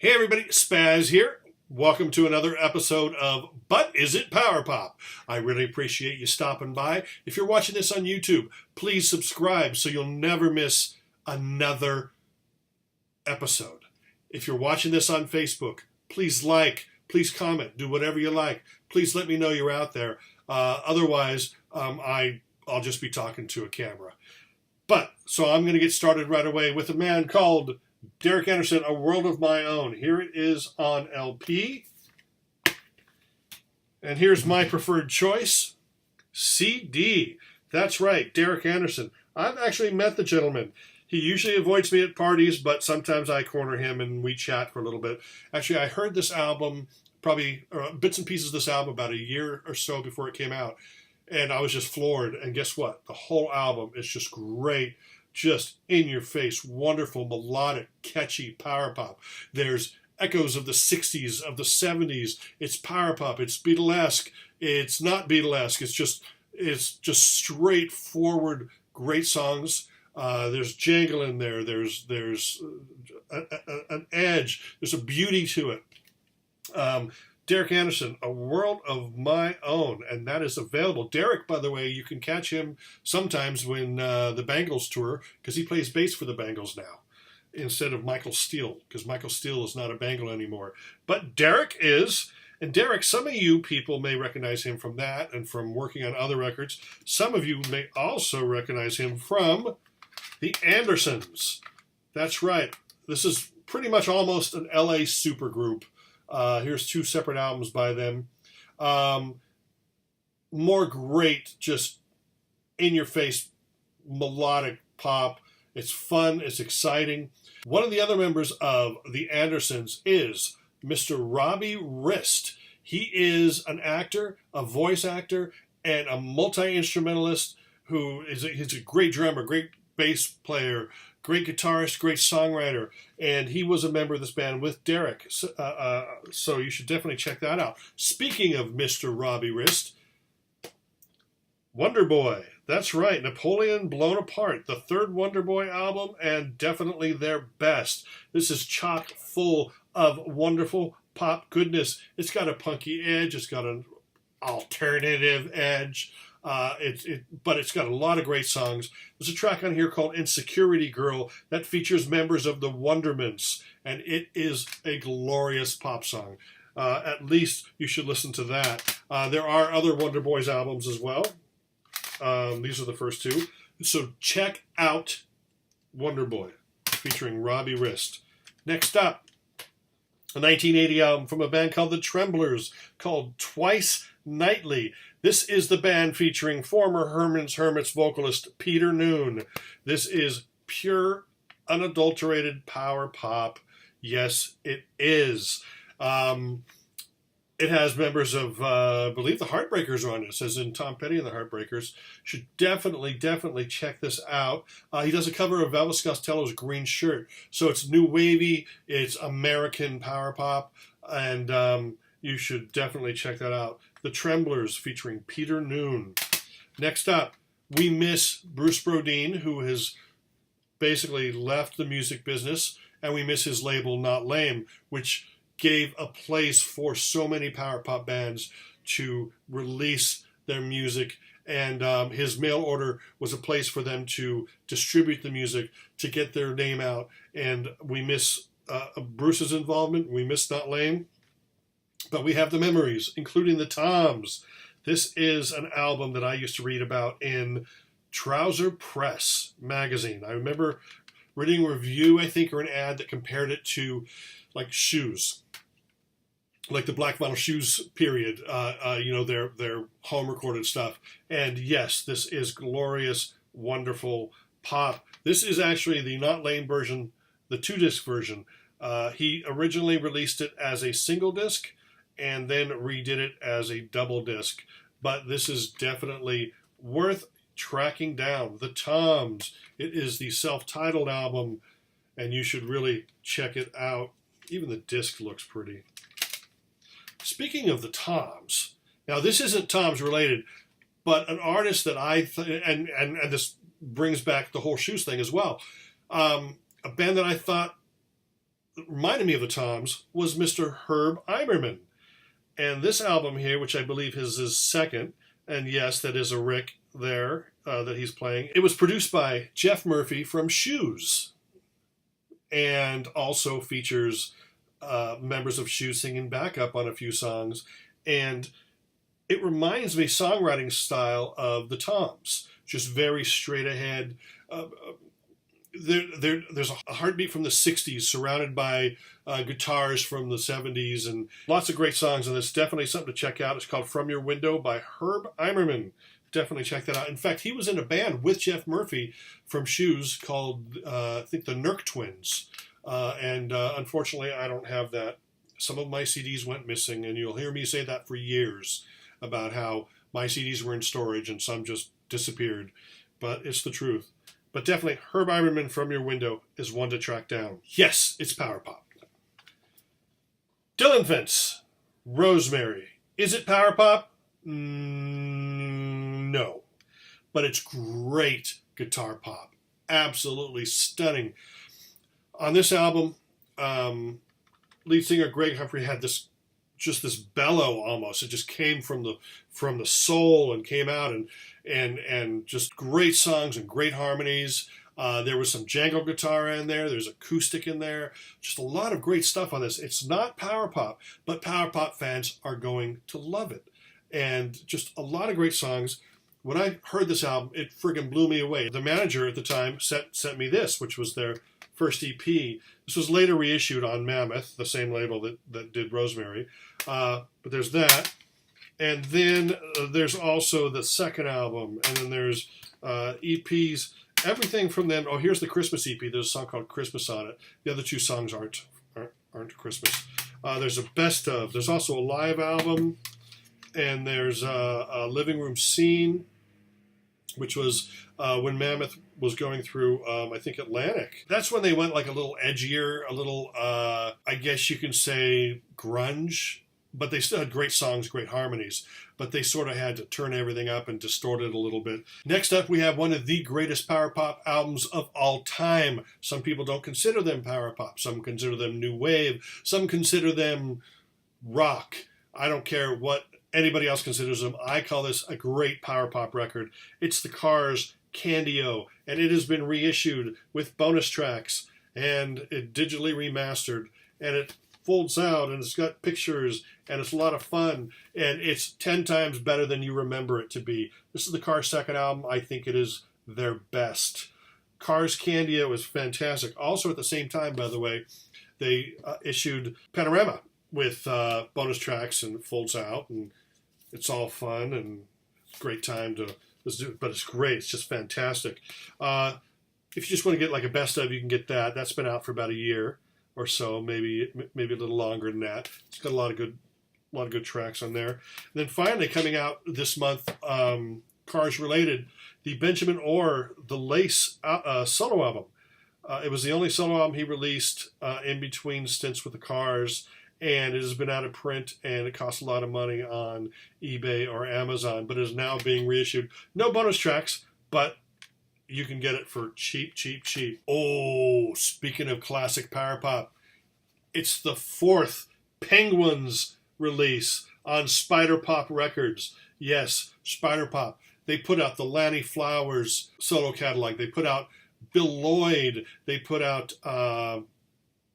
Hey everybody, SPAZ here. Welcome to another episode of But Is It Power Pop? I really appreciate you stopping by. If you're watching this on YouTube, please subscribe so you'll never miss another episode. If you're watching this on Facebook, please like, please comment, do whatever you like. Please let me know you're out there. Otherwise, I'll just be talking to a camera. So I'm going to get started right away with a man called Derek Anderson, A World of My Own. Here it is on LP. And here's my preferred choice, CD. That's right, Derek Anderson. I've actually met the gentleman. He usually avoids me at parties, but sometimes I corner him and we chat for a little bit. Actually, I heard this album, probably bits and pieces of this album about a year or so before it came out. And I was just floored. And guess what? The whole album is just great. Just in your face, wonderful, melodic, catchy power pop. There's echoes of the 60s, of the 70s. It's power pop. It's Beatlesque. It's not Beatlesque. It's just straightforward, great songs. There's jangle in there. There's an edge. There's a beauty to it. Derek Anderson, A World of My Own, and that is available. Derek, by the way, you can catch him sometimes when the Bangles tour, because he plays bass for the Bangles now, instead of Michael Steele, because Michael Steele is not a Bangle anymore. But Derek is, and Derek, some of you people may recognize him from that and from working on other records. Some of you may also recognize him from the Andersons. That's right. This is pretty much almost an LA supergroup. Here's two separate albums by them. More great, just in-your-face melodic pop. It's fun. It's exciting. One of the other members of the Andersons is Mr. Robbie Rist. He is an actor, a voice actor, and a multi-instrumentalist he's a great drummer, great bass player, great guitarist, great songwriter, and he was a member of this band with Derek. So you should definitely check that out. Speaking of Mr. Robbie Rist, Wonder Boy. That's right, Napoleon Blown Apart, the third Wonder Boy album, and definitely their best. This is chock full of wonderful pop goodness. It's got a punky edge. It's got an alternative edge. But it's got a lot of great songs. There's a track on here called Insecurity Girl that features members of the Wonderments, and it is a glorious pop song. At least you should listen to that. There are other Wonder Boys albums as well. These are the first two. So check out Wonder Boy featuring Robbie Rist. Next up, a 1980 album from a band called the Tremors called Twice Nightly. This is the band featuring former Herman's Hermits vocalist Peter Noone. This is pure, unadulterated power pop. Yes, it is. It has members of, I believe the Heartbreakers are on this, as in Tom Petty and the Heartbreakers. Should definitely check this out. He does a cover of Elvis Costello's Green Shirt. So it's new wavy, it's American power pop, and you should definitely check that out. The Tremblers featuring Peter Noone. Next up, we miss Bruce Brodeen, who has basically left the music business, and we miss his label Not Lame, which gave a place for so many power pop bands to release their music, and his mail order was a place for them to distribute the music, to get their name out, and we miss Bruce's involvement. We miss Not Lame. But we have the memories, including the Toms. This is an album that I used to read about in Trouser Press magazine. I remember reading a review, I think, or an ad that compared it to, like, shoes. Like the Black Vinyl Shoes period, their home-recorded stuff. And yes, this is glorious, wonderful pop. This is actually the Not Lame version, the 2-disc version. He originally released it as a single disc, and then redid it as a double disc. But this is definitely worth tracking down. The Toms. It is the self-titled album, and you should really check it out. Even the disc looks pretty. Speaking of the Toms, now this isn't Toms related, but an artist that and this brings back the whole shoes thing as well. A band that I thought reminded me of the Toms was Mr. Herb Imerman. And this album here, which I believe is his second, and yes, that is a Rick there that he's playing. It was produced by Jeff Murphy from Shoes, and also features members of Shoes singing backup on a few songs. And it reminds me songwriting style of the Toms, just very straight ahead. There's a heartbeat from the 60s surrounded by guitars from the 70s, and lots of great songs, and it's definitely something to check out. It's called From Your Window by Herb Imerman. Definitely check that out. In fact, he was in a band with Jeff Murphy from Shoes called, I think, the Nurk Twins. And unfortunately, I don't have that. Some of my CDs went missing, and you'll hear me say that for years about how my CDs were in storage and some just disappeared. But it's the truth. But definitely, Herb Imerman, From Your Window is one to track down. Yes, it's power pop. Dylan Fence, Rosemary. Is it power pop? No. But it's great guitar pop. Absolutely stunning. On this album, lead singer Greg Humphrey had this bellow almost. It just came from the soul and came out and just great songs and great harmonies. There was some jangle guitar in there. There's acoustic in there. Just a lot of great stuff on this. It's not power pop, but power pop fans are going to love it. And just a lot of great songs. When I heard this album, it friggin' blew me away. The manager at the time sent me this, which was their first EP. This was later reissued on Mammoth, the same label that did Rosemary. But there's that. And then there's also the second album. And then there's EPs. Everything from them. Oh, here's the Christmas EP. There's a song called Christmas on it. The other two songs aren't Christmas. There's a best of. There's also a live album. And there's a living room scene, which was when Mammoth was going through, I think, Atlantic. That's when they went like a little edgier, a little, I guess you can say, grunge. But they still had great songs, great harmonies. But they sort of had to turn everything up and distort it a little bit. Next up, we have one of the greatest power pop albums of all time. Some people don't consider them power pop. Some consider them new wave. Some consider them rock. I don't care what anybody else considers them. I call this a great power pop record. It's the Cars' Candy-O, and it has been reissued with bonus tracks and it digitally remastered, and it folds out and it's got pictures and it's a lot of fun, and it's 10 times better than you remember it to be. This is the Cars' second album. I think it is their best. Cars' Candy-O is fantastic. Also at the same time, by the way, they issued Panorama with bonus tracks, and it folds out, and it's all fun and great time to listen to it. But it's great. It's just fantastic. If you just want to get like a best of, you can get that. That's been out for about a year or so, maybe a little longer than that. It's got a lot of good tracks on there. And then finally, coming out this month, Cars related, the Benjamin Orr The Lace solo album. It was the only solo album he released in between stints with the Cars. And it has been out of print, and it costs a lot of money on eBay or Amazon, but is now being reissued. No bonus tracks, but you can get it for cheap. Oh, speaking of classic power pop, it's the fourth Penguins release on Spider Pop Records. Yes, Spider Pop. They put out the Lanny Flowers solo catalog. They put out Bill Lloyd. They put out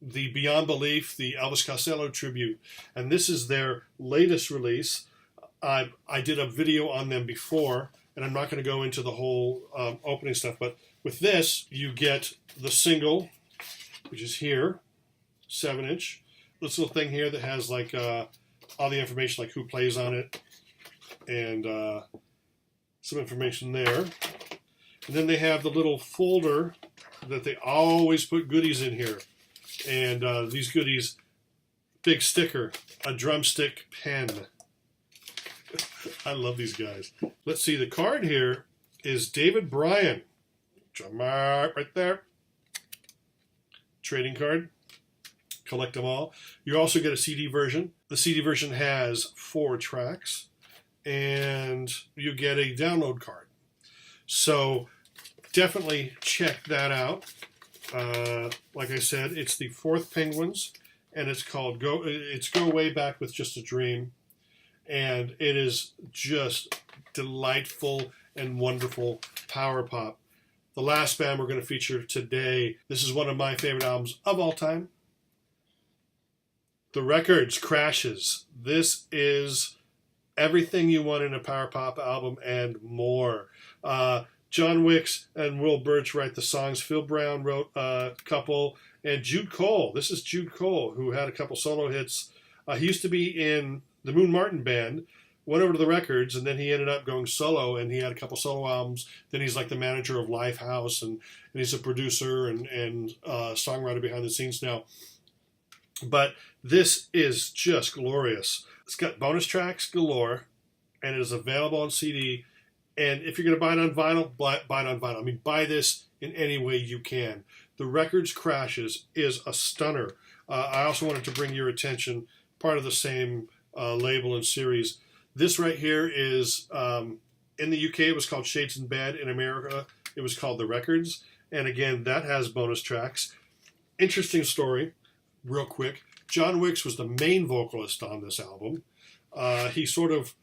the Beyond Belief, the Elvis Costello tribute. And this is their latest release. I did a video on them before, and I'm not going to go into the whole opening stuff, but with this, you get the single, which is here, 7-inch. This little thing here that has like all the information, like who plays on it, and some information there. And then they have the little folder that they always put goodies in here. And these goodies, big sticker, a drumstick pen. I love these guys. Let's see, the card here is David Bryan. Drummer right there. Trading card. Collect them all. You also get a CD version. The CD version has 4 tracks. And you get a download card. So definitely check that out. Like I said, it's the fourth Penguins, and it's called Go Way Back with Just a Dream, and it is just delightful and wonderful power pop. The last band we're going to feature today, this is one of my favorite albums of all time. The Records, Crashes. This is everything you want in a power pop album and more. John Wicks and Will Birch write the songs. Phil Brown wrote a couple. And Jude Cole. This is Jude Cole, who had a couple solo hits. He used to be in the Moon Martin Band, went over to the Records, and then he ended up going solo, and he had a couple solo albums. Then he's like the manager of Lifehouse, and he's a producer and songwriter behind the scenes now. But this is just glorious. It's got bonus tracks galore, and it is available on CD. And if you're going to buy it on vinyl, buy it on vinyl. I mean, buy this in any way you can. The Records Crashes is a stunner. I also wanted to bring your attention, part of the same label and series. This right here is, in the UK, it was called Shades in Bed. In America, it was called The Records. And again, that has bonus tracks. Interesting story, real quick. John Wicks was the main vocalist on this album. He sort of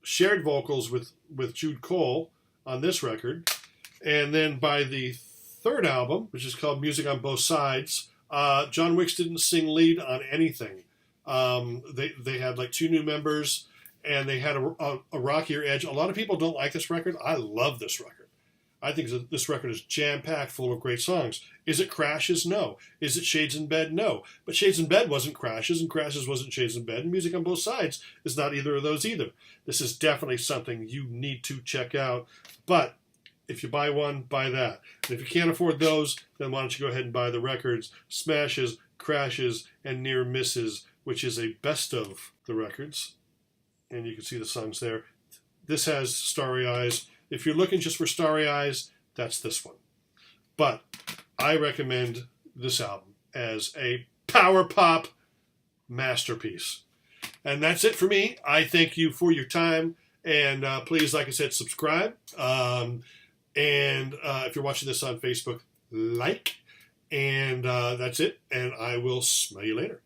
shared vocals with Jude Cole on this record. And then by the third album, which is called Music on Both Sides, John Wicks didn't sing lead on anything. They had like two new members, and they had a rockier edge. A lot of people don't like this record. I love this record. I think that this record is jam-packed full of great songs. Is it Crashes? No. Is it Shades in Bed? No. But Shades in Bed wasn't Crashes, and Crashes wasn't Shades in Bed, and Music on Both Sides is not either of those either. This is definitely something you need to check out. But if you buy one, buy that. And if you can't afford those, then why don't you go ahead and buy the Records, Smashes, Crashes, and Near Misses, which is a best of the Records. And you can see the songs there. This has Starry Eyes. If you're looking just for Starry Eyes, that's this one. But I recommend this album as a power pop masterpiece. And that's it for me. I thank you for your time. And please, like I said, subscribe. And if you're watching this on Facebook, like. And that's it. And I will smell you later.